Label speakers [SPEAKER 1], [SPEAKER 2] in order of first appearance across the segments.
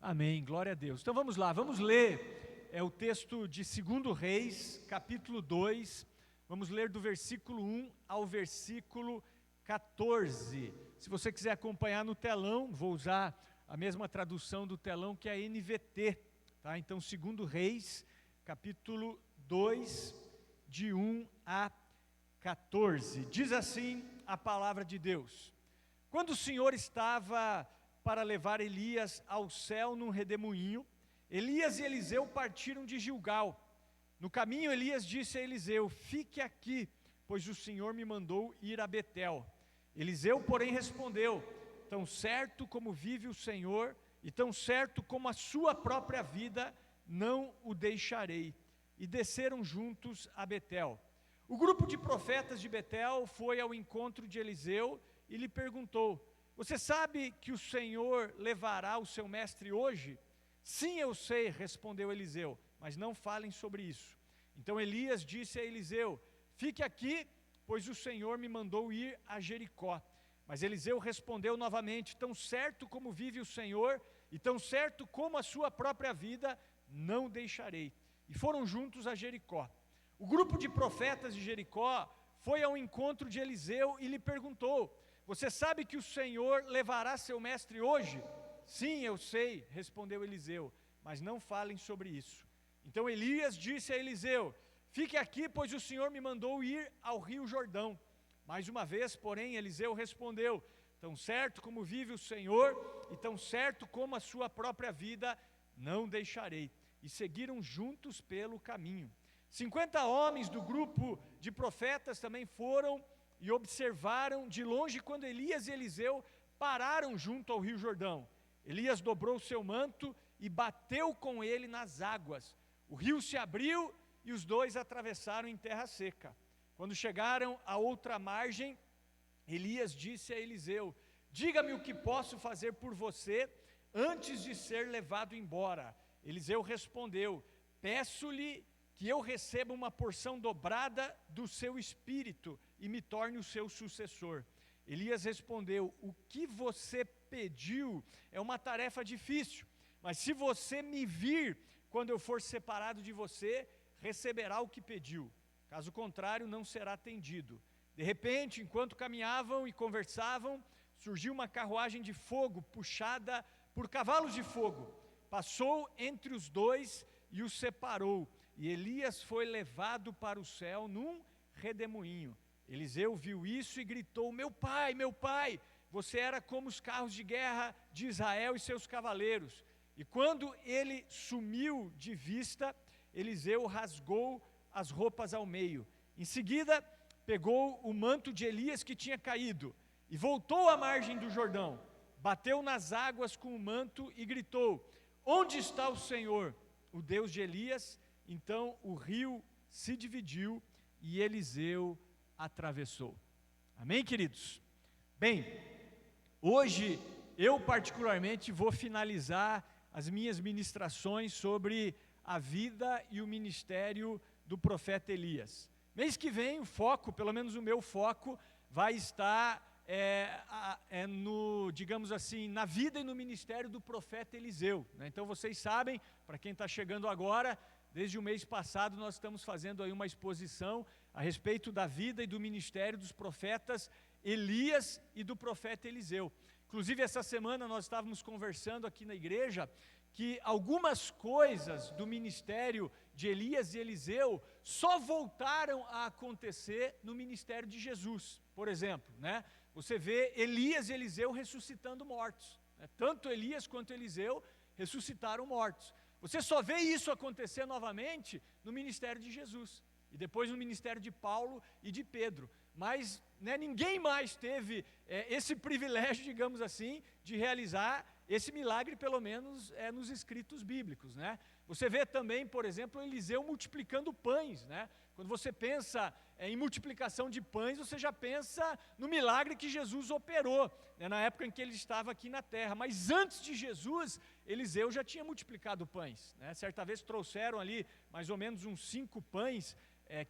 [SPEAKER 1] Amém, glória a Deus. Então vamos lá, vamos ler o texto de 2 Reis, capítulo 2, vamos ler do versículo 1 ao versículo 14. Se você quiser acompanhar no telão, vou usar a mesma tradução do telão que é a NVT, tá? Então 2 Reis, capítulo 2, de 1 a 14. Diz assim a palavra de Deus: Quando o Senhor estava para levar Elias ao céu num redemoinho, Elias e Eliseu partiram de Gilgal. No caminho, Elias disse a Eliseu: Fique aqui, pois o Senhor me mandou ir a Betel. Eliseu, porém, respondeu: Tão certo como vive o Senhor, e tão certo como a sua própria vida, não o deixarei. E desceram juntos a Betel. O grupo de profetas de Betel foi ao encontro de Eliseu e lhe perguntou: Você sabe que o Senhor levará o seu mestre hoje? Sim, eu sei, respondeu Eliseu, mas não falem sobre isso. Então Elias disse a Eliseu: Fique aqui, pois o Senhor me mandou ir a Jericó. Mas Eliseu respondeu novamente: Tão certo como vive o Senhor, e tão certo como a sua própria vida, não deixarei. E foram juntos a Jericó. O grupo de profetas de Jericó foi ao encontro de Eliseu e lhe perguntou: Você sabe que o Senhor levará seu mestre hoje? Sim, eu sei, respondeu Eliseu, mas não falem sobre isso. Então Elias disse a Eliseu: Fique aqui, pois o Senhor me mandou ir ao rio Jordão. Mais uma vez, porém, Eliseu respondeu: Tão certo como vive o Senhor, e tão certo como a sua própria vida, não deixarei. E seguiram juntos pelo caminho. 50 homens do grupo de profetas também foram e observaram de longe quando Elias e Eliseu pararam junto ao rio Jordão. Elias dobrou seu manto e bateu com ele nas águas. O rio se abriu e os dois atravessaram em terra seca. Quando chegaram à outra margem, Elias disse a Eliseu: Diga-me o que posso fazer por você antes de ser levado embora. Eliseu respondeu: Peço-lhe que eu receba uma porção dobrada do seu espírito e me torne o seu sucessor. Elias respondeu: O que você pediu é uma tarefa difícil, mas se você me vir quando eu for separado de você, receberá o que pediu. Caso contrário, não será atendido. De repente, enquanto caminhavam e conversavam, surgiu uma carruagem de fogo puxada por cavalos de fogo. Passou entre os dois e os separou. E Elias foi levado para o céu num redemoinho. Eliseu viu isso e gritou: Meu pai, você era como os carros de guerra de Israel e seus cavaleiros. E quando ele sumiu de vista, Eliseu rasgou as roupas ao meio. Em seguida, pegou o manto de Elias que tinha caído e voltou à margem do Jordão. Bateu nas águas com o manto e gritou: Onde está o Senhor, o Deus de Elias? Então o rio se dividiu e Eliseu atravessou. Amém, queridos? Bem, hoje eu particularmente vou finalizar as minhas ministrações sobre a vida e o ministério do profeta Elias. Mês que vem o foco, pelo menos o meu foco, vai estar digamos assim, na vida e no ministério do profeta Eliseu, né? Então vocês sabem, para quem está chegando agora, desde o mês passado nós estamos fazendo aí uma exposição a respeito da vida e do ministério dos profetas Elias e do profeta Eliseu. Inclusive essa semana nós estávamos conversando aqui na igreja que algumas coisas do ministério de Elias e Eliseu só voltaram a acontecer no ministério de Jesus. Por exemplo, né? Você vê Elias e Eliseu ressuscitando mortos, né? Tanto Elias quanto Eliseu ressuscitaram mortos. Você só vê isso acontecer novamente no ministério de Jesus, e depois no ministério de Paulo e de Pedro. Mas né, ninguém mais teve esse privilégio, digamos assim, de realizar esse milagre, pelo menos nos escritos bíblicos, né? Você vê também, por exemplo, Eliseu multiplicando pães, né? Quando você pensa em multiplicação de pães, você já pensa no milagre que Jesus operou, né, na época em que ele estava aqui na terra. Mas antes de Jesus, Eliseu já tinha multiplicado pães, né? Certa vez trouxeram ali mais ou menos uns 5 pães,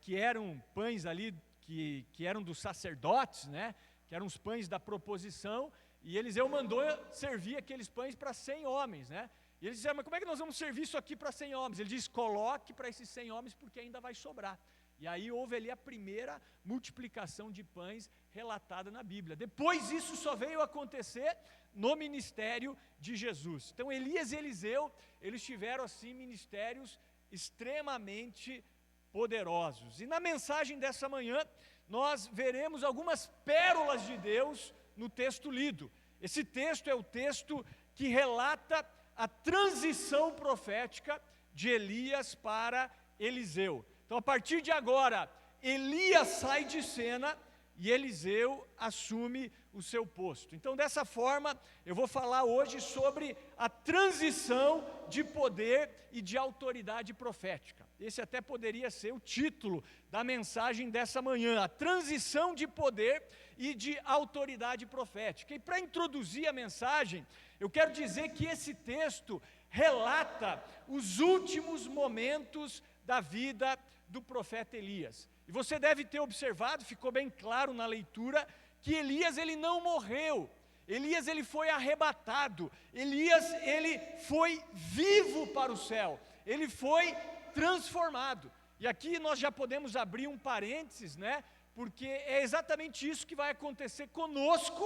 [SPEAKER 1] que eram pães ali que eram dos sacerdotes, né? Que eram os pães da proposição, e Eliseu mandou servir aqueles pães para 100 homens, né? E eles disseram, mas como é que nós vamos servir isso aqui para 100 homens? Ele diz, coloque para esses 100 homens, porque ainda vai sobrar. E aí houve ali a primeira multiplicação de pães relatada na Bíblia. Depois isso só veio acontecer no ministério de Jesus. Então Elias e Eliseu, eles tiveram assim ministérios extremamente poderosos. E na mensagem dessa manhã, nós veremos algumas pérolas de Deus no texto lido. Esse texto é o texto que relata a transição profética de Elias para Eliseu. Então, a partir de agora, Elias sai de cena e Eliseu assume o seu posto. Então, dessa forma, eu vou falar hoje sobre a transição de poder e de autoridade profética. Esse até poderia ser o título da mensagem dessa manhã, a transição de poder e de autoridade profética. E para introduzir a mensagem, eu quero dizer que esse texto relata os últimos momentos da vida do profeta Elias. E você deve ter observado, ficou bem claro na leitura, que Elias ele não morreu. Elias ele foi arrebatado. Elias ele foi vivo para o céu. Ele foi transformado. E aqui nós já podemos abrir um parênteses, né? Porque é exatamente isso que vai acontecer conosco,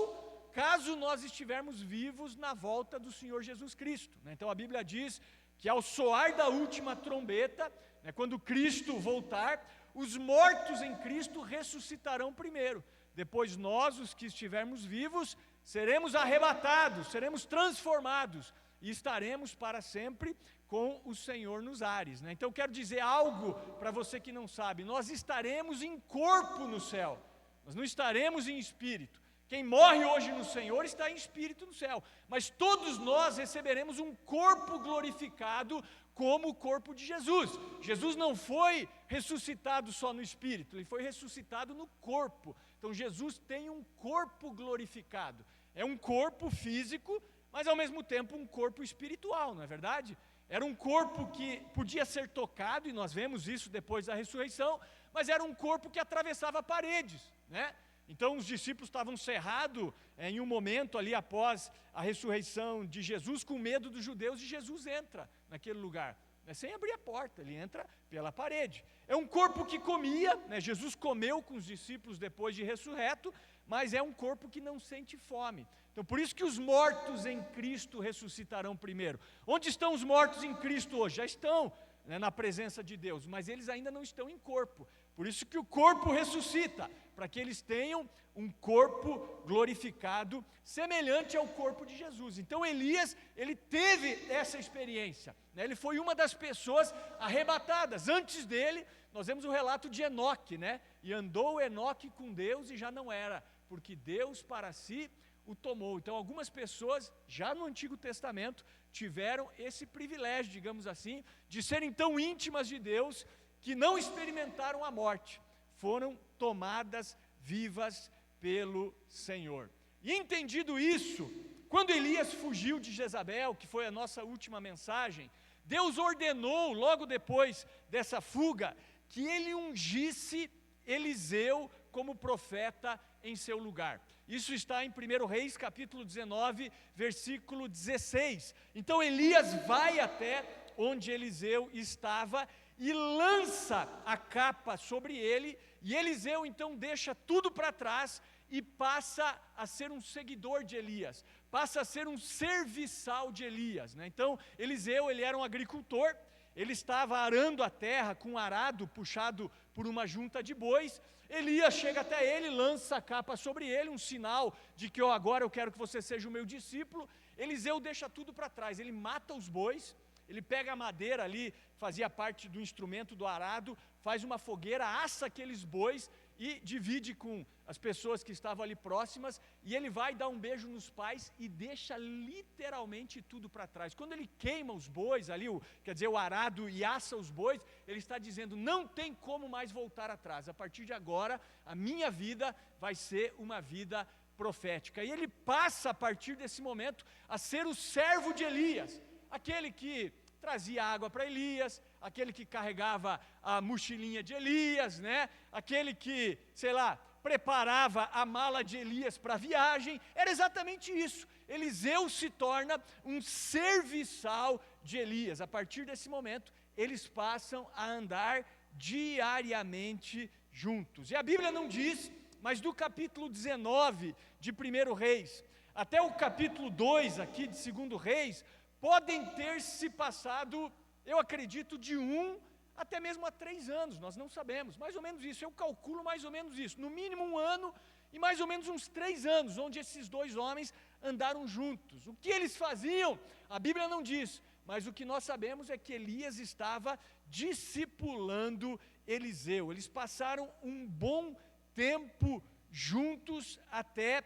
[SPEAKER 1] caso nós estivermos vivos na volta do Senhor Jesus Cristo, né? Então a Bíblia diz que ao soar da última trombeta, né, quando Cristo voltar, os mortos em Cristo ressuscitarão primeiro. Depois nós, os que estivermos vivos, seremos arrebatados, seremos transformados e estaremos para sempre com o Senhor nos ares, né? Então quero dizer algo para você que não sabe, nós estaremos em corpo no céu, nós não estaremos em espírito. Quem morre hoje no Senhor está em espírito no céu, mas todos nós receberemos um corpo glorificado como o corpo de Jesus. Jesus não foi ressuscitado só no espírito, ele foi ressuscitado no corpo. Então Jesus tem um corpo glorificado, é um corpo físico, mas ao mesmo tempo um corpo espiritual, não é verdade? Era um corpo que podia ser tocado, e nós vemos isso depois da ressurreição, mas era um corpo que atravessava paredes, né? Então os discípulos estavam cerrados em um momento ali após a ressurreição de Jesus, com medo dos judeus, e Jesus entra naquele lugar, né, sem abrir a porta, ele entra pela parede. É um corpo que comia, né, Jesus comeu com os discípulos depois de ressurreto, mas é um corpo que não sente fome. Então por isso que os mortos em Cristo ressuscitarão primeiro. Onde estão os mortos em Cristo hoje? Já estão, né, na presença de Deus, mas eles ainda não estão em corpo. Por isso que o corpo ressuscita, para que eles tenham um corpo glorificado, semelhante ao corpo de Jesus. Então Elias, ele teve essa experiência, né? Ele foi uma das pessoas arrebatadas. Antes dele, nós vemos o relato de Enoque, né? E andou Enoque com Deus e já não era, porque Deus para si o tomou. Então algumas pessoas, já no Antigo Testamento, tiveram esse privilégio, digamos assim, de serem tão íntimas de Deus, que não experimentaram a morte, foram tomadas vivas pelo Senhor. E entendido isso, quando Elias fugiu de Jezabel, que foi a nossa última mensagem, Deus ordenou, logo depois dessa fuga, que ele ungisse Eliseu como profeta em seu lugar. Isso está em 1 Reis, capítulo 19, versículo 16. Então Elias vai até onde Eliseu estava e lança a capa sobre ele, e Eliseu então deixa tudo para trás e passa a ser um seguidor de Elias, passa a ser um serviçal de Elias, né? Então Eliseu, ele era um agricultor, ele estava arando a terra com um arado puxado por uma junta de bois. Elias chega até ele, lança a capa sobre ele, um sinal de que agora eu quero que você seja o meu discípulo. Eliseu deixa tudo para trás, ele mata os bois, ele pega a madeira ali, fazia parte do instrumento do arado, faz uma fogueira, assa aqueles bois e divide com as pessoas que estavam ali próximas, e ele vai dar um beijo nos pais e deixa literalmente tudo para trás. Quando ele queima os bois ali, quer dizer, o arado, e assa os bois, ele está dizendo, não tem como mais voltar atrás, a partir de agora, a minha vida vai ser uma vida profética. E ele passa, a partir desse momento, a ser o servo de Elias, aquele que trazia água para Elias, aquele que carregava a mochilinha de Elias, né? Aquele que, sei lá, preparava a mala de Elias para a viagem. Era exatamente isso. Eliseu se torna um serviçal de Elias. A partir desse momento, eles passam a andar diariamente juntos. E a Bíblia não diz, mas do capítulo 19 de 1 Reis até o capítulo 2 aqui de 2 Reis, podem ter se passado, eu acredito, de 1 até mesmo a 3 anos, nós não sabemos, mais ou menos isso, eu calculo mais ou menos isso, no mínimo 1 ano e mais ou menos uns 3 anos, onde esses dois homens andaram juntos. O que eles faziam, a Bíblia não diz, mas o que nós sabemos é que Elias estava discipulando Eliseu. Eles passaram um bom tempo juntos até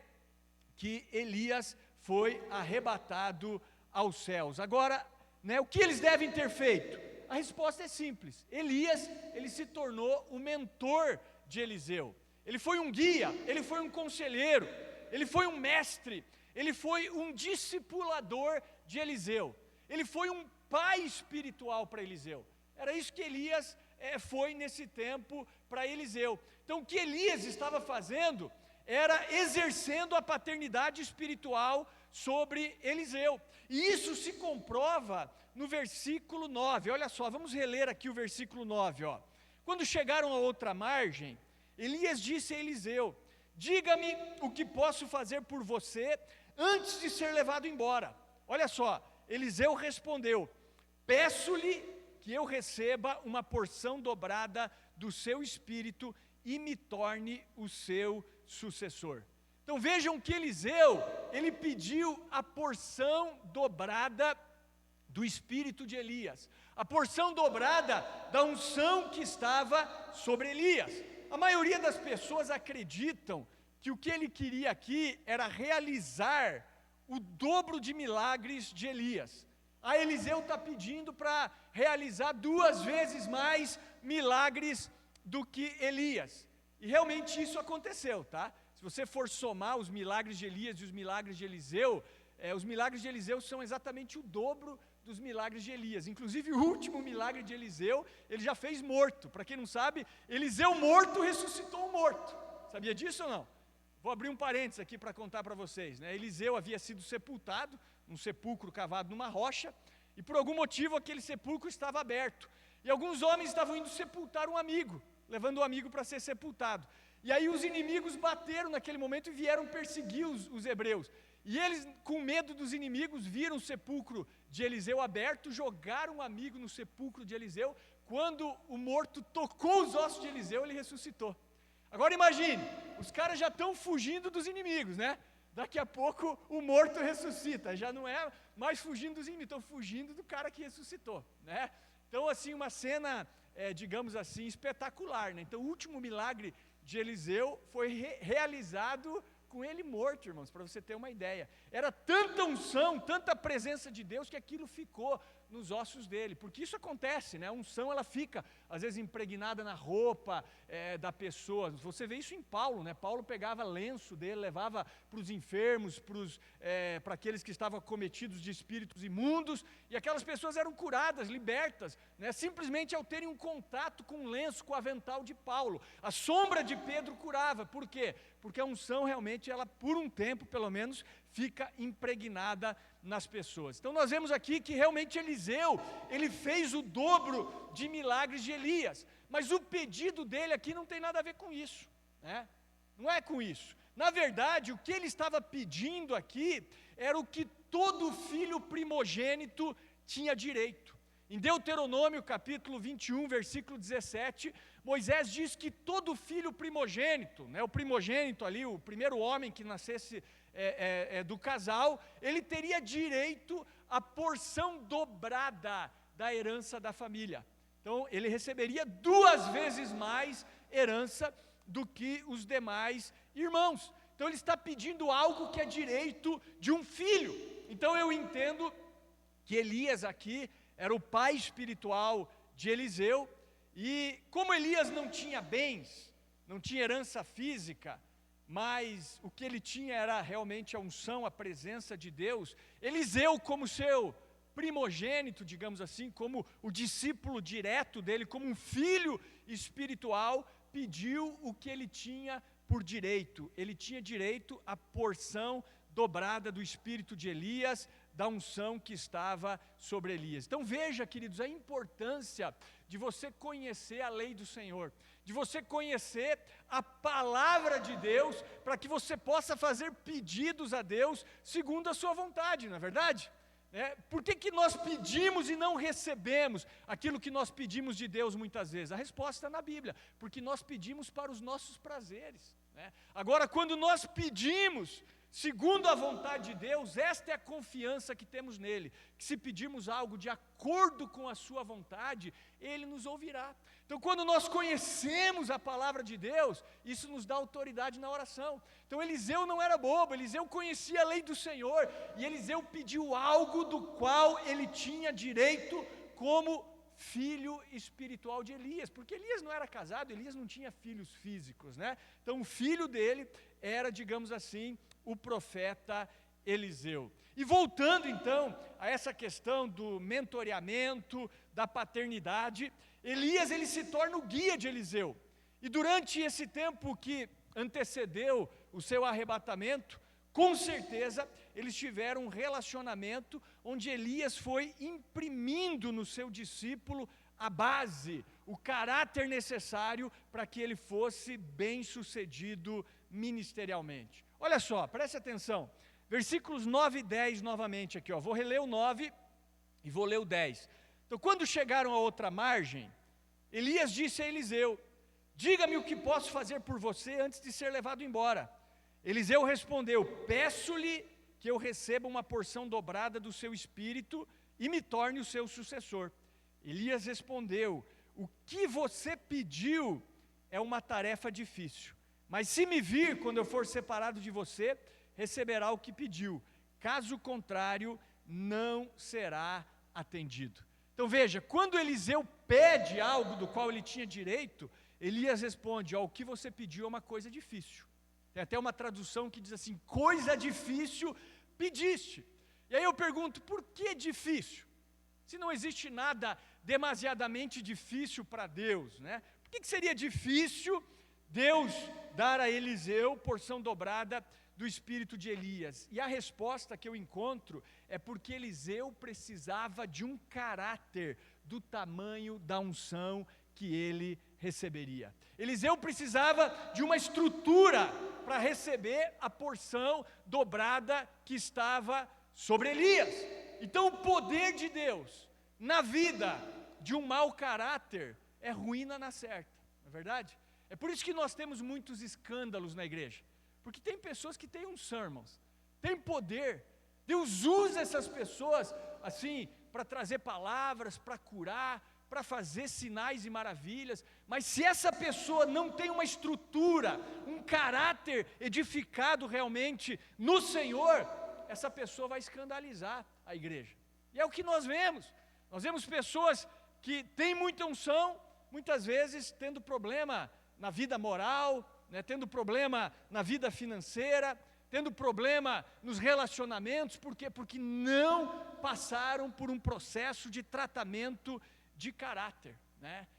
[SPEAKER 1] que Elias foi arrebatado aos céus. Agora, o que eles devem ter feito? A resposta é simples. Elias, ele se tornou o mentor de Eliseu. Ele foi um guia, ele foi um conselheiro, ele foi um mestre, ele foi um discipulador de Eliseu. Ele foi um pai espiritual para Eliseu. Era isso que Elias foi nesse tempo para Eliseu. Então, o que Elias estava fazendo era exercendo a paternidade espiritual sobre Eliseu. E isso se comprova no versículo 9. Olha só, vamos reler aqui o versículo 9. Quando chegaram a outra margem, Elias disse a Eliseu: diga-me o que posso fazer por você antes de ser levado embora. Olha só, Eliseu respondeu: peço-lhe que eu receba uma porção dobrada do seu espírito e me torne o seu sucessor. Então vejam que Eliseu, ele pediu a porção dobrada do espírito de Elias, a porção dobrada da unção que estava sobre Elias. A maioria das pessoas acreditam que o que ele queria aqui era realizar o dobro de milagres de Elias. A Eliseu está pedindo para realizar 2 vezes mais milagres do que Elias. E realmente isso aconteceu, tá? Se você for somar os milagres de Elias e os milagres de Eliseu, os milagres de Eliseu são exatamente o dobro dos milagres de Elias. Inclusive o último milagre de Eliseu, ele já fez morto. Para quem não sabe, Eliseu morto ressuscitou um morto. Sabia disso ou não? Vou abrir um parênteses aqui para contar para vocês, Eliseu havia sido sepultado, num sepulcro cavado numa rocha, e por algum motivo aquele sepulcro estava aberto. E alguns homens estavam indo sepultar um amigo, levando o amigo para ser sepultado. E aí os inimigos bateram naquele momento e vieram perseguir os hebreus. E eles, com medo dos inimigos, viram o sepulcro de Eliseu aberto, jogaram o amigo no sepulcro de Eliseu. Quando o morto tocou os ossos de Eliseu, ele ressuscitou. Agora imagine, os caras já estão fugindo dos inimigos, Daqui a pouco o morto ressuscita, já não é mais fugindo dos inimigos, estão fugindo do cara que ressuscitou, Então, assim, uma cena, digamos assim, espetacular, Então, o último milagre de Eliseu foi realizado com ele morto, irmãos, para você ter uma ideia. Era tanta unção, tanta presença de Deus, que aquilo ficou nos ossos dele, porque isso acontece, A unção, ela fica, às vezes, impregnada na roupa da pessoa. Você vê isso em Paulo, Paulo pegava lenço dele, levava para os enfermos, para aqueles que estavam acometidos de espíritos imundos, e aquelas pessoas eram curadas, libertas, simplesmente ao terem um contato com o lenço, com o avental de Paulo. A sombra de Pedro curava. Por quê? Porque a unção realmente, ela por um tempo, pelo menos, fica impregnada nas pessoas. Então nós vemos aqui que realmente Eliseu, ele fez o dobro de milagres de Elias, mas o pedido dele aqui não tem nada a ver com isso, Não é com isso. Na verdade, o que ele estava pedindo aqui era o que todo filho primogênito tinha direito. Em Deuteronômio capítulo 21, versículo 17, Moisés diz que todo filho primogênito, o primogênito ali, o primeiro homem que nascesse do casal, ele teria direito à porção dobrada da herança da família. Então, ele receberia 2 vezes mais herança do que os demais irmãos. Então, ele está pedindo algo que é direito de um filho. Então, eu entendo que Elias aqui era o pai espiritual de Eliseu, e como Elias não tinha bens, não tinha herança física, mas o que ele tinha era realmente a unção, a presença de Deus, Eliseu, como seu primogênito, digamos assim, como o discípulo direto dele, como um filho espiritual, pediu o que ele tinha por direito. Ele tinha direito à porção dobrada do espírito de Elias, da unção que estava sobre Elias. Então veja, queridos, a importância de você conhecer a lei do Senhor, de você conhecer a palavra de Deus, para que você possa fazer pedidos a Deus segundo a sua vontade, não é verdade? Por que nós pedimos e não recebemos aquilo que nós pedimos de Deus muitas vezes? A resposta está na Bíblia, porque nós pedimos para os nossos prazeres. Agora, quando nós pedimos segundo a vontade de Deus, esta é a confiança que temos nele, que se pedirmos algo de acordo com a sua vontade, ele nos ouvirá. Então, quando nós conhecemos a palavra de Deus, isso nos dá autoridade na oração. Então, Eliseu não era bobo, Eliseu conhecia a lei do Senhor, e Eliseu pediu algo do qual ele tinha direito como filho espiritual de Elias, porque Elias não era casado, Elias não tinha filhos físicos, Então, o filho dele era, digamos assim, o profeta Eliseu. E voltando então a essa questão do mentoreamento, da paternidade, Elias ele se torna o guia de Eliseu. E durante esse tempo que antecedeu o seu arrebatamento, com certeza eles tiveram um relacionamento onde Elias foi imprimindo no seu discípulo a base, o caráter necessário para que ele fosse bem-sucedido ministerialmente. Olha só, preste atenção, versículos 9 e 10 novamente aqui, vou reler o 9 e vou ler o 10. Então, quando chegaram à outra margem, Elias disse a Eliseu: diga-me o que posso fazer por você antes de ser levado embora. Eliseu respondeu: peço-lhe que eu receba uma porção dobrada do seu espírito e me torne o seu sucessor. Elias respondeu: o que você pediu é uma tarefa difícil, mas se me vir quando eu for separado de você, receberá o que pediu, caso contrário, não será atendido. Então veja, quando Eliseu pede algo do qual ele tinha direito, Elias responde: o que você pediu é uma coisa difícil. Tem até uma tradução que diz assim: coisa difícil pediste. E aí eu pergunto, por que difícil? Se não existe nada demasiadamente difícil para Deus, Por que seria difícil Deus dar a Eliseu porção dobrada do espírito de Elias? E a resposta que eu encontro é porque Eliseu precisava de um caráter do tamanho da unção que ele receberia. Eliseu precisava de uma estrutura para receber a porção dobrada que estava sobre Elias. Então, o poder de Deus na vida de um mau caráter é ruína na certa, não é verdade? É por isso que nós temos muitos escândalos na igreja, porque tem pessoas que têm sermons, tem poder, Deus usa essas pessoas assim para trazer palavras, para curar, para fazer sinais e maravilhas, mas se essa pessoa não tem uma estrutura, um caráter edificado realmente no Senhor, essa pessoa vai escandalizar a igreja. E é o que nós vemos pessoas que têm muita unção, muitas vezes tendo problema na vida moral, tendo problema na vida financeira, tendo problema nos relacionamentos. Por quê? Porque não passaram por um processo de tratamento de caráter,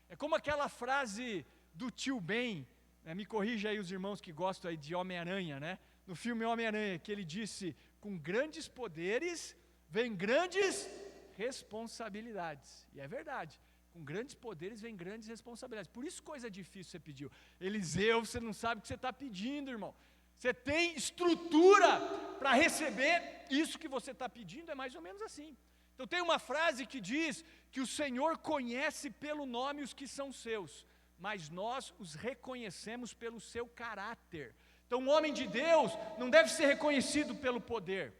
[SPEAKER 1] É como aquela frase do tio Ben, me corrija aí os irmãos que gostam aí de Homem-Aranha, No filme Homem-Aranha, que ele disse: com grandes poderes vem grandes responsabilidades. E é verdade, com grandes poderes vem grandes responsabilidades. Por isso coisa difícil você pediu. Eliseu, você não sabe o que você está pedindo, irmão. Você tem estrutura para receber isso que você está pedindo, é mais ou menos assim. Então tem uma frase que diz que o Senhor conhece pelo nome os que são seus, mas nós os reconhecemos pelo seu caráter. Então um homem de Deus não deve ser reconhecido pelo poder,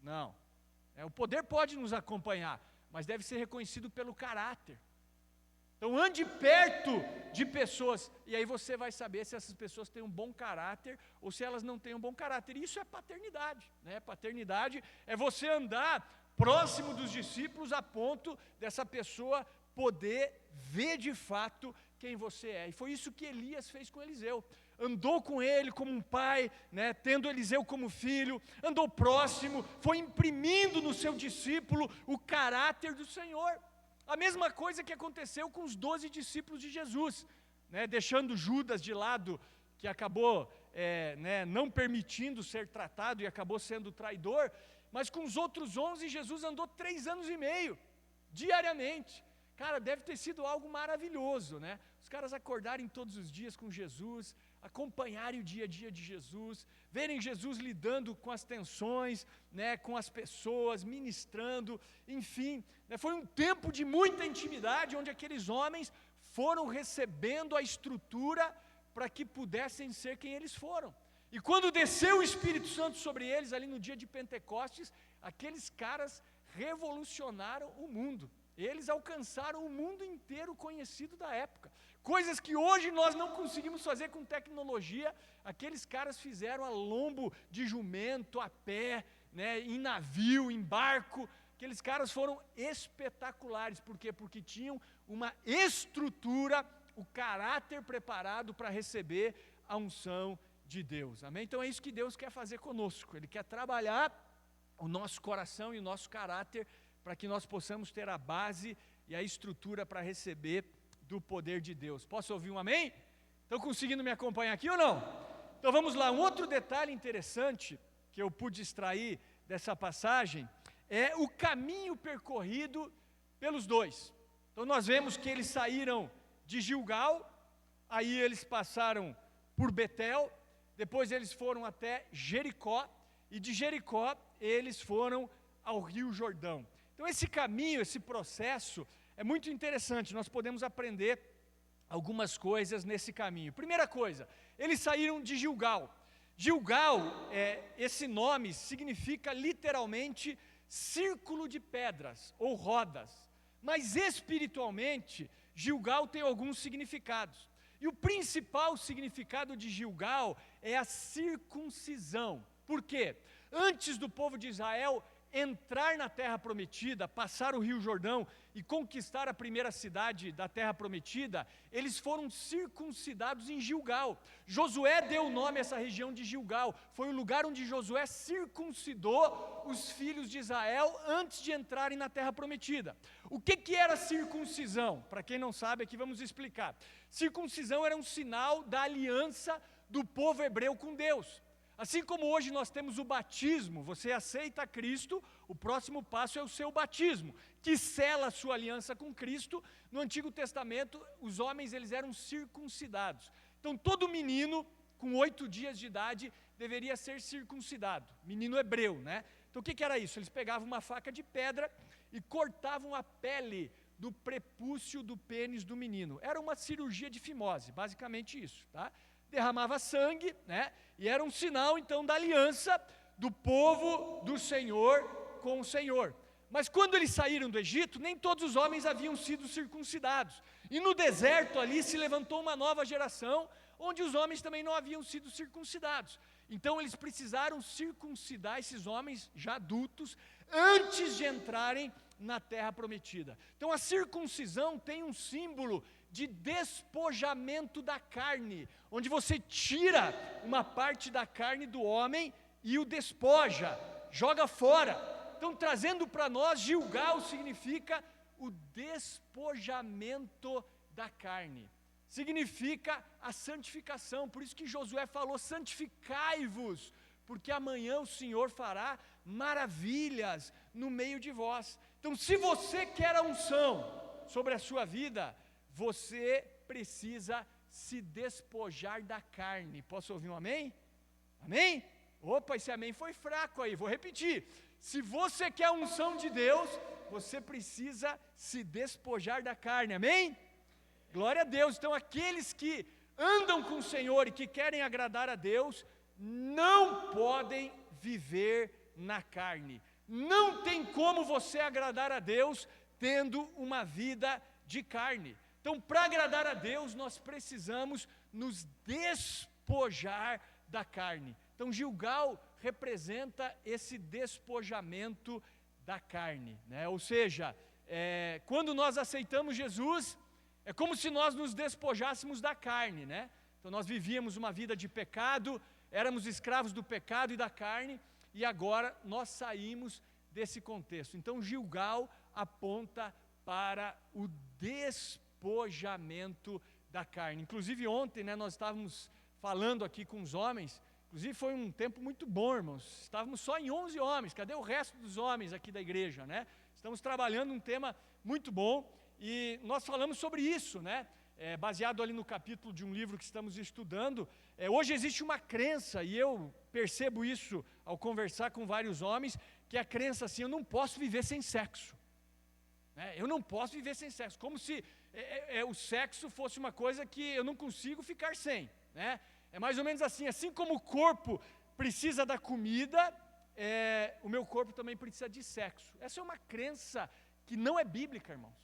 [SPEAKER 1] não. O poder pode nos acompanhar, mas deve ser reconhecido pelo caráter. Então ande perto de pessoas, e aí você vai saber se essas pessoas têm um bom caráter, ou se elas não têm um bom caráter. Isso é paternidade, Paternidade é você andar próximo dos discípulos a ponto dessa pessoa poder ver de fato quem você é. E foi isso que Elias fez com Eliseu. Andou com ele como um pai, tendo Eliseu como filho, andou próximo, foi imprimindo no seu discípulo o caráter do Senhor. A mesma coisa que aconteceu com os 12 discípulos de Jesus, deixando Judas de lado, que acabou não permitindo ser tratado e acabou sendo traidor. mas com os outros 11, Jesus andou 3 anos e meio, diariamente. Cara, deve ter sido algo maravilhoso, né? Os caras acordarem todos os dias com Jesus, acompanharem o dia a dia de Jesus, verem Jesus lidando com as tensões, né, com as pessoas, ministrando, enfim, né, foi um tempo de muita intimidade, onde aqueles homens foram recebendo a estrutura para que pudessem ser quem eles foram. E quando desceu o Espírito Santo sobre eles, ali no dia de Pentecostes, aqueles caras revolucionaram o mundo. Eles alcançaram o mundo inteiro conhecido da época. Coisas que hoje nós não conseguimos fazer com tecnologia, aqueles caras fizeram a lombo de jumento, a pé, né, em navio, em barco. Aqueles caras foram espetaculares. Por quê? Porque tinham uma estrutura, o caráter preparado para receber a unção de Deus. Amém? Então é isso que Deus quer fazer conosco. Ele quer trabalhar o nosso coração e o nosso caráter para que nós possamos ter a base e a estrutura para receber do poder de Deus. Posso ouvir um amém? Estão conseguindo me acompanhar aqui ou não? Então vamos lá, um outro detalhe interessante que eu pude extrair dessa passagem é o caminho percorrido pelos dois. Então nós vemos que eles saíram de Gilgal, aí eles passaram por Betel, depois eles foram até Jericó, e de Jericó eles foram ao Rio Jordão. Então esse caminho, esse processo é muito interessante, nós podemos aprender algumas coisas nesse caminho. Primeira coisa, eles saíram de Gilgal. Gilgal, esse nome significa literalmente círculo de pedras ou rodas, mas espiritualmente Gilgal tem alguns significados. E o principal significado de Gilgal é a circuncisão. Por quê? Antes do povo de Israel entrar na terra prometida, passar o Rio Jordão e conquistar a primeira cidade da terra prometida, eles foram circuncidados em Gilgal. Josué deu o nome a essa região de Gilgal, foi o lugar onde Josué circuncidou os filhos de Israel antes de entrarem na terra prometida. O que era circuncisão? Para quem não sabe, aqui vamos explicar. Circuncisão era um sinal da aliança do povo hebreu com Deus. Assim como hoje nós temos o batismo, você aceita Cristo, o próximo passo é o seu batismo, que sela a sua aliança com Cristo. No Antigo Testamento, os homens eles eram circuncidados. Então todo menino com 8 dias de idade deveria ser circuncidado, menino hebreu, né? Então o que era isso? Eles pegavam uma faca de pedra e cortavam a pele do prepúcio do pênis do menino. Era uma cirurgia de fimose, basicamente isso, tá? Derramava sangue, né? E era um sinal então da aliança do povo do Senhor com o Senhor. Mas quando eles saíram do Egito, nem todos os homens haviam sido circuncidados. E no deserto ali se levantou uma nova geração, onde os homens também não haviam sido circuncidados. Então eles precisaram circuncidar esses homens já adultos antes de entrarem na terra prometida. Então a circuncisão tem um símbolo de despojamento da carne, onde você tira uma parte da carne do homem e o despoja, joga fora. Então, trazendo para nós, Gilgal significa o despojamento da carne, significa a santificação. Por isso que Josué falou: santificai-vos, porque amanhã o Senhor fará maravilhas no meio de vós. Então, se você quer a unção sobre a sua vida, você precisa se despojar da carne. Posso ouvir um amém? Amém? Opa, esse amém foi fraco aí, vou repetir. Se você quer a unção de Deus, você precisa se despojar da carne, amém? Glória a Deus. Então aqueles que andam com o Senhor e que querem agradar a Deus, não podem viver na carne. Não tem como você agradar a Deus tendo uma vida de carne. Então, para agradar a Deus, nós precisamos nos despojar da carne. Então, Gilgal representa esse despojamento da carne, né? Ou seja, quando nós aceitamos Jesus, é como se nós nos despojássemos da carne, né? Então, nós vivíamos uma vida de pecado, éramos escravos do pecado e da carne, e agora nós saímos desse contexto. Então, Gilgal aponta para o despojamento da carne. Inclusive ontem, né, nós estávamos falando aqui com os homens Inclusive foi um tempo muito bom, irmãos. Estávamos só em 11 homens. Cadê o resto dos homens aqui da igreja, né? Estamos trabalhando um tema muito bom e nós falamos sobre isso, né? Baseado ali no capítulo de um livro que estamos estudando. Hoje existe uma crença, e eu percebo isso ao conversar com vários homens, que a crença assim, eu não posso viver sem sexo. Eu não posso viver sem sexo, como se o sexo fosse uma coisa que eu não consigo ficar sem, né? É mais ou menos assim como o corpo precisa da comida, o meu corpo também precisa de sexo. Essa é uma crença que não é bíblica, irmãos.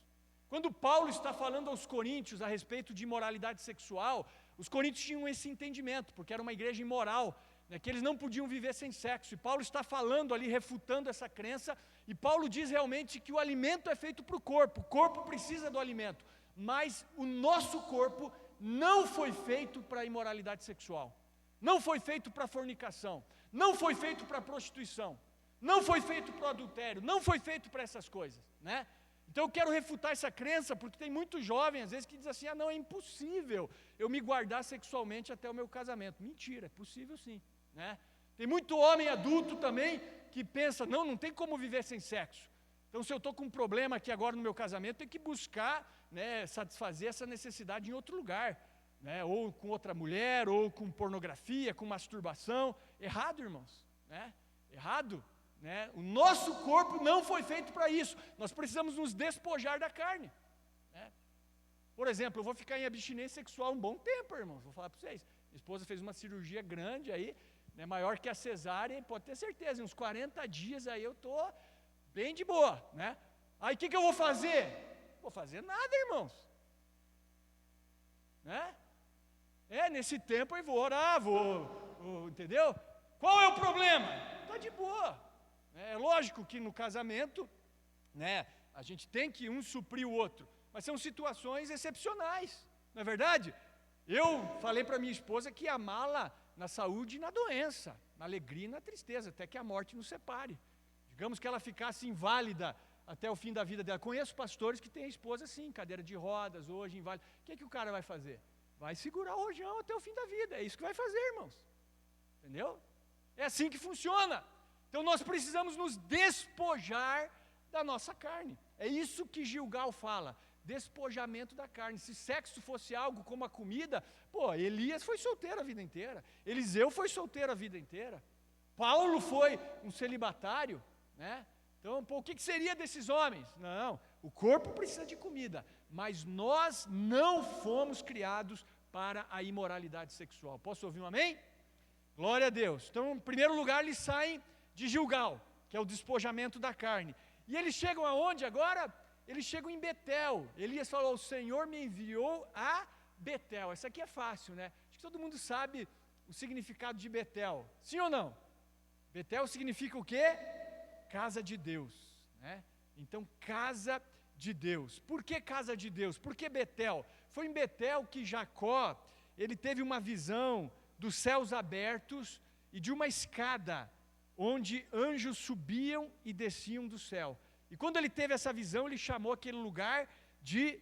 [SPEAKER 1] Quando Paulo está falando aos coríntios a respeito de imoralidade sexual, os coríntios tinham esse entendimento, porque era uma igreja imoral, né, que eles não podiam viver sem sexo. E Paulo está falando ali, refutando essa crença, e Paulo diz realmente que o alimento é feito para o corpo precisa do alimento, mas o nosso corpo não foi feito para a imoralidade sexual, não foi feito para a fornicação, não foi feito para a prostituição, não foi feito para o adultério, não foi feito para essas coisas, né? Então eu quero refutar essa crença, porque tem muito jovem, às vezes, que diz assim, não, é impossível eu me guardar sexualmente até o meu casamento. Mentira, é possível sim, né? Tem muito homem adulto também, que pensa, não tem como viver sem sexo. Então se eu estou com um problema aqui agora no meu casamento, tem que buscar, né, satisfazer essa necessidade em outro lugar, né? Ou com outra mulher, ou com pornografia, com masturbação. Errado, irmãos, né? Errado. Né? O nosso corpo não foi feito para isso. Nós precisamos nos despojar da carne, né? Por exemplo, eu vou ficar em abstinência sexual um bom tempo, irmãos. Vou falar para vocês. Minha esposa fez uma cirurgia grande aí, né, maior que a cesárea, pode ter certeza, em uns 40 dias aí eu estou bem de boa, né? Aí o que eu vou fazer? Vou fazer nada, irmãos, né? Nesse tempo eu vou orar, entendeu? Qual é o problema? Está de boa. É lógico que no casamento, né, a gente tem que um suprir o outro, mas são situações excepcionais, não é verdade? Eu falei para minha esposa que ia amá-la na saúde e na doença, na alegria e na tristeza, até que a morte nos separe. Digamos que ela ficasse inválida até o fim da vida dela. Conheço pastores que têm a esposa assim, cadeira de rodas, hoje inválida. O que o cara vai fazer? Vai segurar o rojão até o fim da vida, é isso que vai fazer, irmãos. Entendeu? É assim que funciona. Então nós precisamos nos despojar da nossa carne. É isso que Gilgal fala, despojamento da carne. Se sexo fosse algo como a comida, Elias foi solteiro a vida inteira, Eliseu foi solteiro a vida inteira, Paulo foi um celibatário, né? Então, o que seria desses homens? Não, o corpo precisa de comida, mas nós não fomos criados para a imoralidade sexual. Posso ouvir um amém? Glória a Deus. Então, em primeiro lugar, eles saem de Gilgal, que é o despojamento da carne. E eles chegam aonde agora? Eles chegam em Betel. Elias falou, o Senhor me enviou a Betel. Essa aqui é fácil, né? Acho que todo mundo sabe o significado de Betel. Sim ou não? Betel significa o quê? Casa de Deus, né? Então, casa de Deus. Por que casa de Deus? Por que Betel? Foi em Betel que Jacó, ele teve uma visão dos céus abertos e de uma escada onde anjos subiam e desciam do céu. E quando ele teve essa visão, ele chamou aquele lugar de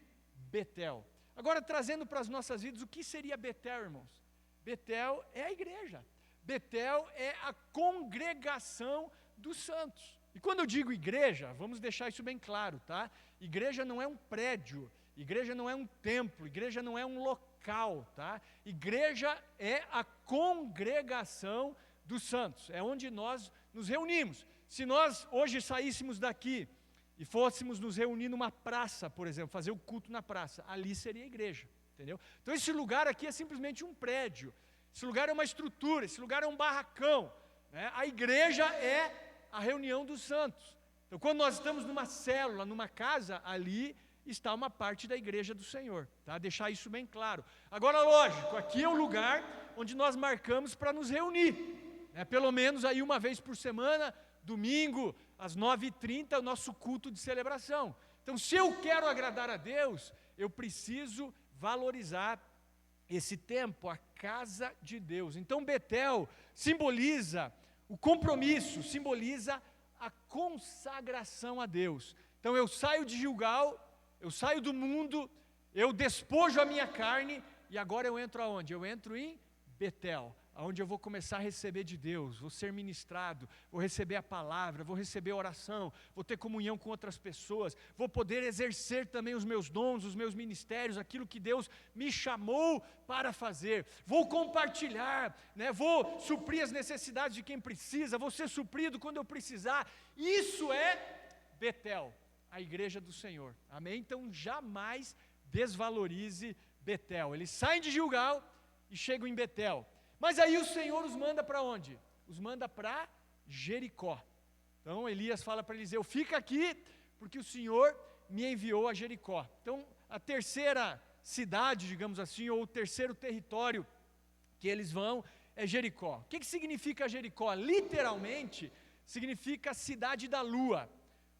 [SPEAKER 1] Betel. Agora, trazendo para as nossas vidas, o que seria Betel, irmãos? Betel é a igreja. Betel é a congregação dos santos. E quando eu digo igreja, vamos deixar isso bem claro, tá? Igreja não é um prédio, igreja não é um templo, igreja não é um local, tá? Igreja é a congregação dos santos, é onde nós nos reunimos. Se nós hoje saíssemos daqui e fôssemos nos reunir numa praça, por exemplo, fazer o culto na praça, ali seria a igreja, entendeu? Então esse lugar aqui é simplesmente um prédio, esse lugar é uma estrutura, esse lugar é um barracão, né? A igreja é a reunião dos santos. Então quando nós estamos numa célula, numa casa, ali está uma parte da igreja do Senhor, tá? Deixar isso bem claro. Agora, lógico, aqui é o lugar onde nós marcamos para nos reunir, pelo menos aí uma vez por semana, domingo, às 9h30, o nosso culto de celebração. Então, se eu quero agradar a Deus, eu preciso valorizar esse tempo, a casa de Deus. Então, Betel simboliza o compromisso, simboliza a consagração a Deus. Então, eu saio de Gilgal, eu saio do mundo, eu despojo a minha carne, e agora eu entro aonde? Eu entro em Betel, onde eu vou começar a receber de Deus, vou ser ministrado, vou receber a palavra, vou receber a oração, vou ter comunhão com outras pessoas, vou poder exercer também os meus dons, os meus ministérios, aquilo que Deus me chamou para fazer, vou compartilhar, né? Vou suprir as necessidades de quem precisa, vou ser suprido quando eu precisar. Isso é Betel, a igreja do Senhor, amém? Então jamais desvalorize Betel. Eles saem de Gilgal e chegam em Betel. Mas aí o Senhor os manda para onde? Os manda para Jericó. Então Elias fala para Eliseu: fica aqui, porque o Senhor me enviou a Jericó. Então a terceira cidade, digamos assim, ou o terceiro território que eles vão é Jericó. O que significa Jericó? Literalmente significa cidade da lua,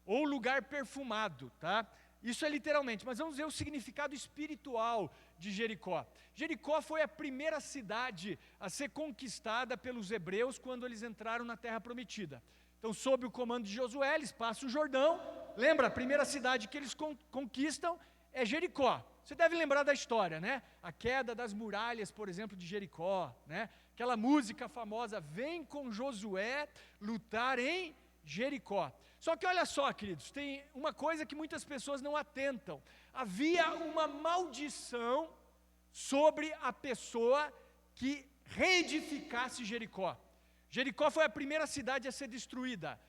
[SPEAKER 1] ou lugar perfumado, tá? Isso é literalmente, mas vamos ver o significado espiritual de Jericó. Jericó foi a primeira cidade a ser conquistada pelos hebreus quando eles entraram na terra prometida. Então, sob o comando de Josué, eles passam o Jordão. Lembra, a primeira cidade que eles conquistam é Jericó. Você deve lembrar da história, né? A queda das muralhas, por exemplo, de Jericó, né? Aquela música famosa, vem com Josué lutar em Jericó. Só que olha só, queridos, tem uma coisa que muitas pessoas não atentam. Havia uma maldição sobre a pessoa que reedificasse Jericó. Jericó foi a primeira cidade a ser destruída.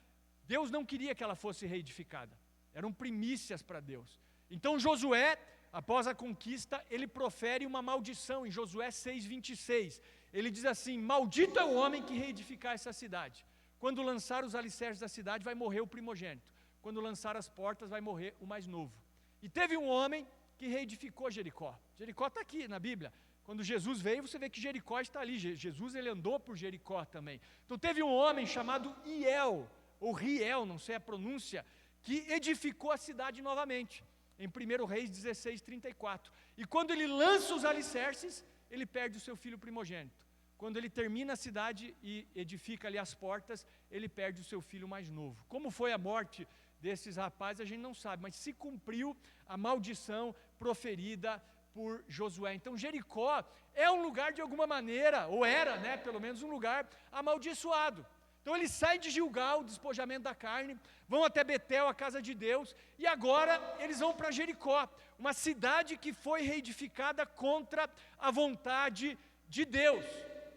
[SPEAKER 1] Deus não queria que ela fosse reedificada. Eram primícias para Deus. Então Josué, após a conquista, ele profere uma maldição em Josué 6:26. Ele diz assim: maldito é o homem que reedificar essa cidade. Quando lançar os alicerces da cidade, vai morrer o primogênito. Quando lançar as portas, vai morrer o mais novo. E teve um homem que reedificou Jericó. Jericó está aqui na Bíblia. Quando Jesus veio, você vê que Jericó está ali. Jesus, ele andou por Jericó também. Então teve um homem chamado Hiel, ou Riel, não sei a pronúncia, que edificou a cidade novamente. Em 1 Reis 16:34. E quando ele lança os alicerces, ele perde o seu filho primogênito. Quando ele termina a cidade e edifica ali as portas, ele perde o seu filho mais novo. Como foi a morte desses rapazes, a gente não sabe, mas se cumpriu a maldição proferida por Josué. Então Jericó é um lugar de alguma maneira, ou era, né, pelo menos um lugar amaldiçoado. Então eles saem de Gilgal, despojamento da carne, vão até Betel, a casa de Deus, e agora eles vão para Jericó, uma cidade que foi reedificada contra a vontade de Deus.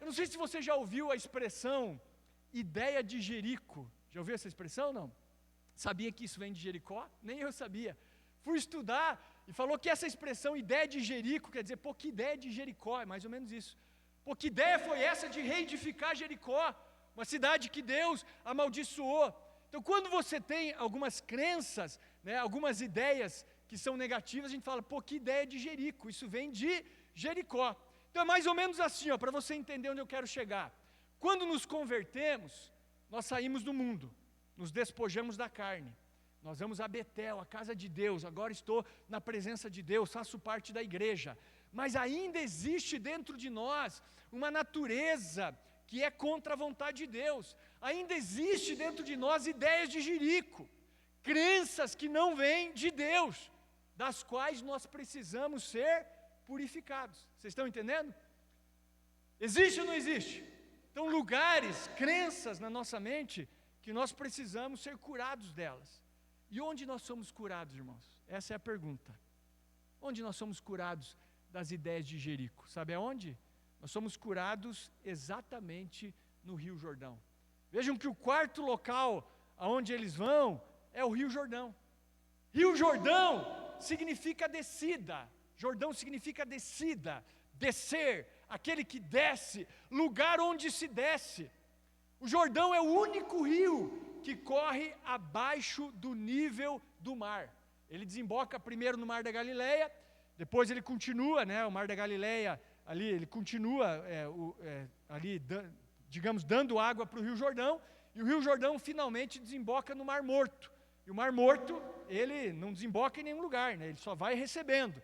[SPEAKER 1] Eu não sei se você já ouviu a expressão ideia de Jerico. Já ouviu essa expressão, não? Sabia que isso vem de Jericó? Nem eu sabia. Fui estudar e falou que essa expressão ideia de Jerico quer dizer, pô, que ideia de Jericó, é mais ou menos isso. Pô, que ideia foi essa de reedificar Jericó? Uma cidade que Deus amaldiçoou. Então, quando você tem algumas crenças, né, algumas ideias que são negativas, a gente fala, pô, que ideia de Jerico, isso vem de Jericó. Então é mais ou menos assim, para você entender onde eu quero chegar. Quando nos convertemos, nós saímos do mundo, nos despojamos da carne. Nós vamos a Betel, a casa de Deus, agora estou na presença de Deus, faço parte da igreja. Mas ainda existe dentro de nós uma natureza que é contra a vontade de Deus. Ainda existe dentro de nós ideias de Jerico, crenças que não vêm de Deus, das quais nós precisamos ser purificados. Vocês estão entendendo? Existe ou não existe? Então, lugares, crenças na nossa mente que nós precisamos ser curados delas. E onde nós somos curados, irmãos? Essa é a pergunta. Onde nós somos curados das ideias de Jerico? Sabe aonde? Nós somos curados exatamente no Rio Jordão. Vejam que o quarto local aonde eles vão é o Rio Jordão. Rio Jordão significa descida. Jordão significa descida, descer, aquele que desce, lugar onde se desce. O Jordão é o único rio que corre abaixo do nível do mar. Ele desemboca primeiro no Mar da Galileia, depois ele continua, né, o Mar da Galileia, ali ele continua digamos, dando água para o Rio Jordão, e o Rio Jordão finalmente desemboca no Mar Morto. E o Mar Morto, ele não desemboca em nenhum lugar, né, ele só vai recebendo.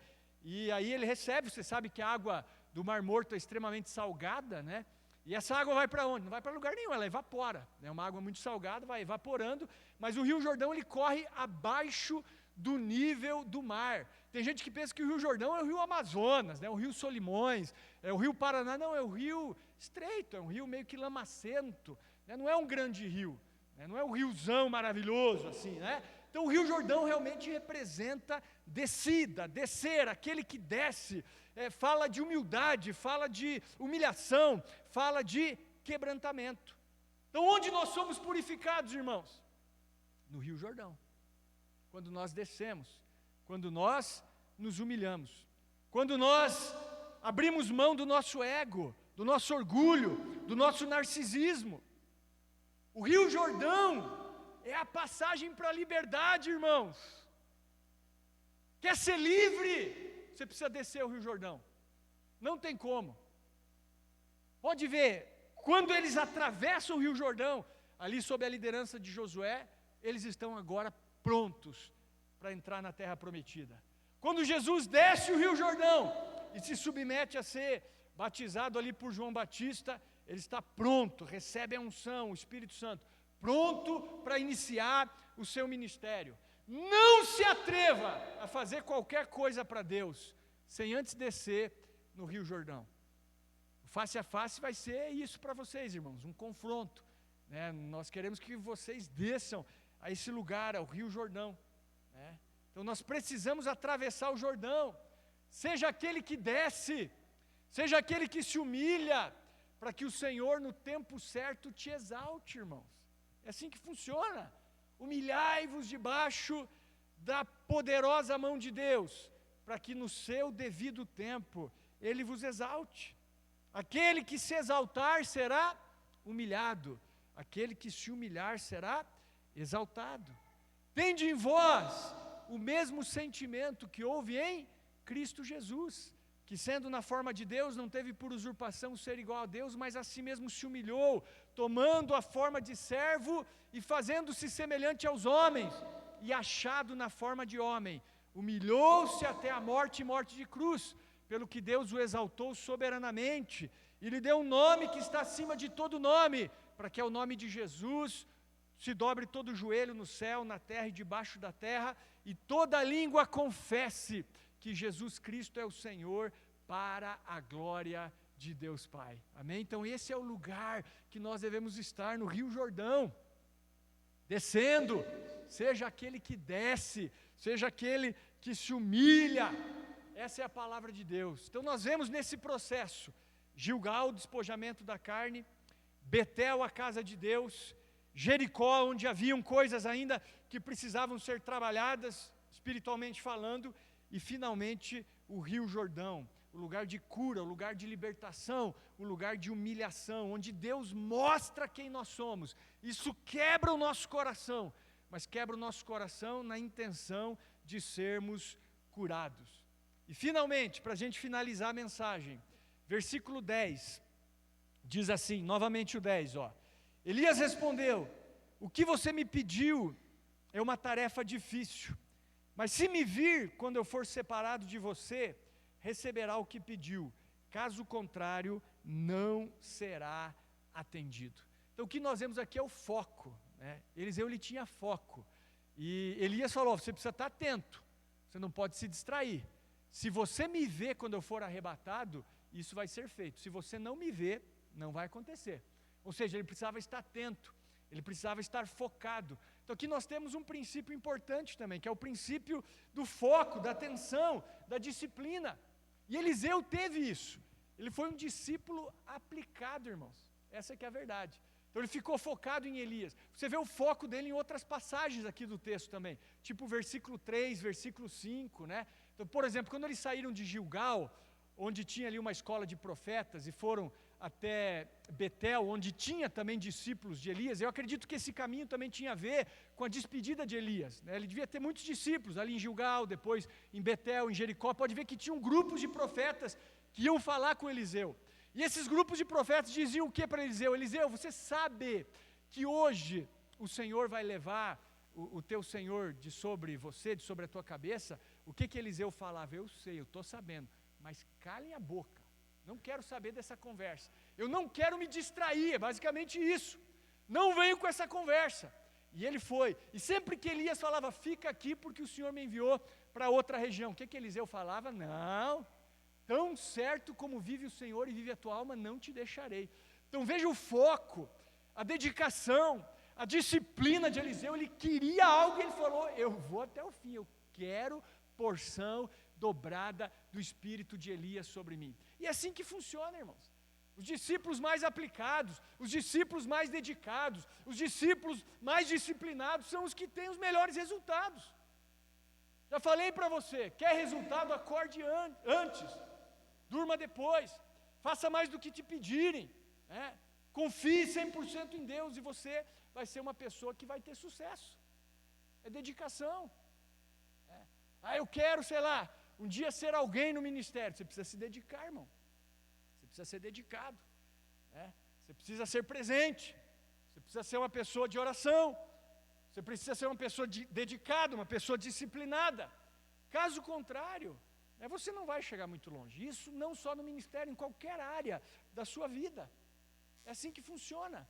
[SPEAKER 1] E aí ele recebe, você sabe que a água do Mar Morto é extremamente salgada, né? E essa água vai para onde? Não vai para lugar nenhum, ela evapora. É uma água muito salgada, vai evaporando, mas o Rio Jordão ele corre abaixo do nível do mar. Tem gente que pensa que o Rio Jordão é o Rio Amazonas, né? O Rio Solimões, é o Rio Paraná. Não, é o rio estreito, é um rio meio que lamacento, né? Não é um grande rio, né? Não é um riozão maravilhoso assim, né? Então o Rio Jordão realmente representa descida, descer, aquele que desce, fala de humildade, fala de humilhação, fala de quebrantamento. Então onde nós somos purificados, irmãos? No Rio Jordão. Quando nós descemos, quando nós nos humilhamos, quando nós abrimos mão do nosso ego, do nosso orgulho, do nosso narcisismo. O Rio Jordão é a passagem para a liberdade, irmãos. Quer ser livre? Você precisa descer o Rio Jordão. Não tem como. Pode ver, quando eles atravessam o Rio Jordão, ali sob a liderança de Josué, eles estão agora prontos para entrar na terra prometida. Quando Jesus desce o Rio Jordão e se submete a ser batizado ali por João Batista, ele está pronto, recebe a unção, o Espírito Santo, pronto para iniciar o seu ministério. Não se atreva a fazer qualquer coisa para Deus sem antes descer no Rio Jordão. O face a face vai ser isso para vocês, irmãos, um confronto, né? Nós queremos que vocês desçam a esse lugar, ao Rio Jordão, né? Então nós precisamos atravessar o Jordão. Seja aquele que desce, seja aquele que se humilha, para que o Senhor no tempo certo te exalte, irmãos. É assim que funciona. Humilhai-vos debaixo da poderosa mão de Deus, para que no seu devido tempo Ele vos exalte. Aquele que se exaltar será humilhado, aquele que se humilhar será exaltado. Tende em vós o mesmo sentimento que houve em Cristo Jesus, que sendo na forma de Deus, não teve por usurpação ser igual a Deus, mas a si mesmo se humilhou, tomando a forma de servo e fazendo-se semelhante aos homens, e achado na forma de homem, humilhou-se até a morte e morte de cruz, pelo que Deus o exaltou soberanamente, e lhe deu um nome que está acima de todo nome, para que ao nome de Jesus se dobre todo o joelho no céu, na terra e debaixo da terra, e toda língua confesse que Jesus Cristo é o Senhor, para a glória de Deus Pai. Amém? Então esse é o lugar que nós devemos estar, no Rio Jordão, descendo, seja aquele que desce, seja aquele que se humilha. Essa é a palavra de Deus. Então nós vemos nesse processo, Gilgal, o despojamento da carne, Betel, a casa de Deus, Jericó, onde haviam coisas ainda que precisavam ser trabalhadas, espiritualmente falando, e finalmente o Rio Jordão, o lugar de cura, o lugar de libertação, o lugar de humilhação, onde Deus mostra quem nós somos. Isso quebra o nosso coração, mas quebra o nosso coração na intenção de sermos curados. E finalmente, para a gente finalizar a mensagem, versículo 10, diz assim, novamente o 10, Elias respondeu: o que você me pediu é uma tarefa difícil, mas se me vir quando eu for separado de você, receberá o que pediu, caso contrário, não será atendido. Então o que nós vemos aqui é o foco, né? Eliseu, ele tinha foco, e Elias falou: você precisa estar atento, você não pode se distrair. Se você me vê quando eu for arrebatado, isso vai ser feito. Se você não me vê, não vai acontecer. Ou seja, ele precisava estar atento, ele precisava estar focado. Então aqui nós temos um princípio importante também, que é o princípio do foco, da atenção, da disciplina. E Eliseu teve isso. Ele foi um discípulo aplicado, irmãos. Essa é que é a verdade. Então ele ficou focado em Elias. Você vê o foco dele em outras passagens aqui do texto também, tipo versículo 3, versículo 5, né? Então, por exemplo, quando eles saíram de Gilgal, onde tinha ali uma escola de profetas, e foram até Betel, onde tinha também discípulos de Elias, eu acredito que esse caminho também tinha a ver com a despedida de Elias, né? Ele devia ter muitos discípulos, ali em Gilgal, depois em Betel, em Jericó. Pode ver que tinham grupos de profetas que iam falar com Eliseu, e esses grupos de profetas diziam o que para Eliseu? Eliseu, você sabe que hoje o Senhor vai levar o teu Senhor de sobre você, de sobre a tua cabeça? O que Eliseu falava? Eu sei, eu estou sabendo, mas calem a boca, não quero saber dessa conversa, eu não quero me distrair, é basicamente isso, não venho com essa conversa. E ele foi. E sempre que Elias falava, fica aqui porque o Senhor me enviou para outra região. O que Eliseu falava? Não, tão certo como vive o Senhor e vive a tua alma, não te deixarei. Então veja o foco, a dedicação, a disciplina de Eliseu. Ele queria algo e ele falou, eu vou até o fim, eu quero porção dobrada do espírito de Elias sobre mim. E é assim que funciona, irmãos. Os discípulos mais aplicados, os discípulos mais dedicados, os discípulos mais disciplinados são os que têm os melhores resultados. Já falei para você, quer resultado, acorde antes, durma depois, faça mais do que te pedirem, né? Confie 100% em Deus e você vai ser uma pessoa que vai ter sucesso. É dedicação. Eu quero, sei lá, um dia ser alguém no ministério. Você precisa se dedicar, irmão. Você precisa ser dedicado. Você precisa ser presente. Você precisa ser uma pessoa de oração. Você precisa ser uma pessoa dedicada, uma pessoa disciplinada. Caso contrário, você não vai chegar muito longe. Isso não só no ministério, em qualquer área da sua vida. É assim que funciona.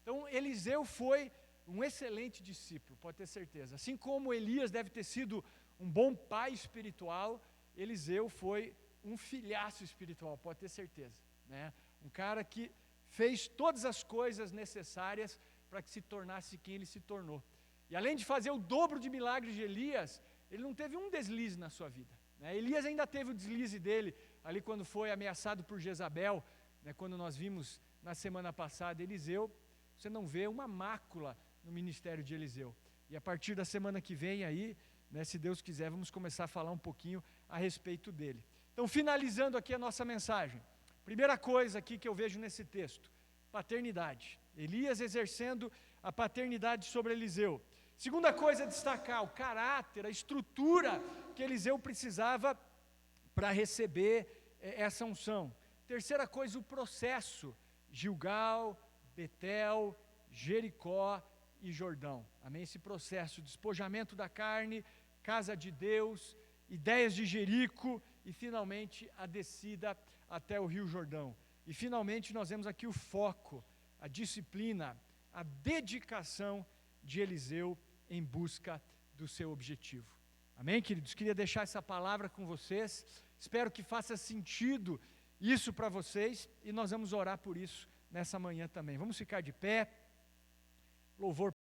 [SPEAKER 1] Então, Eliseu foi um excelente discípulo, pode ter certeza. Assim como Elias deve ter sido um bom pai espiritual, Eliseu foi um filhaço espiritual, pode ter certeza, né? Um cara que fez todas as coisas necessárias para que se tornasse quem ele se tornou. E além de fazer o dobro de milagres de Elias, ele não teve um deslize na sua vida, né? Elias ainda teve o deslize dele, ali quando foi ameaçado por Jezabel, né? Quando nós vimos na semana passada, Eliseu, você não vê uma mácula no ministério de Eliseu. E a partir da semana que vem aí, né, se Deus quiser, vamos começar a falar um pouquinho a respeito dele. Então, finalizando aqui a nossa mensagem, primeira coisa aqui que eu vejo nesse texto, paternidade. Elias exercendo a paternidade sobre Eliseu. Segunda coisa a destacar, o caráter, a estrutura que Eliseu precisava para receber essa unção. Terceira coisa, o processo, Gilgal, Betel, Jericó e Jordão. Amém? Esse processo, despojamento da carne, casa de Deus, ideias de Jerico e finalmente a descida até o Rio Jordão. E finalmente nós vemos aqui o foco, a disciplina, a dedicação de Eliseu em busca do seu objetivo. Amém, queridos? Queria deixar essa palavra com vocês, espero que faça sentido isso para vocês e nós vamos orar por isso nessa manhã também. Vamos ficar de pé, louvor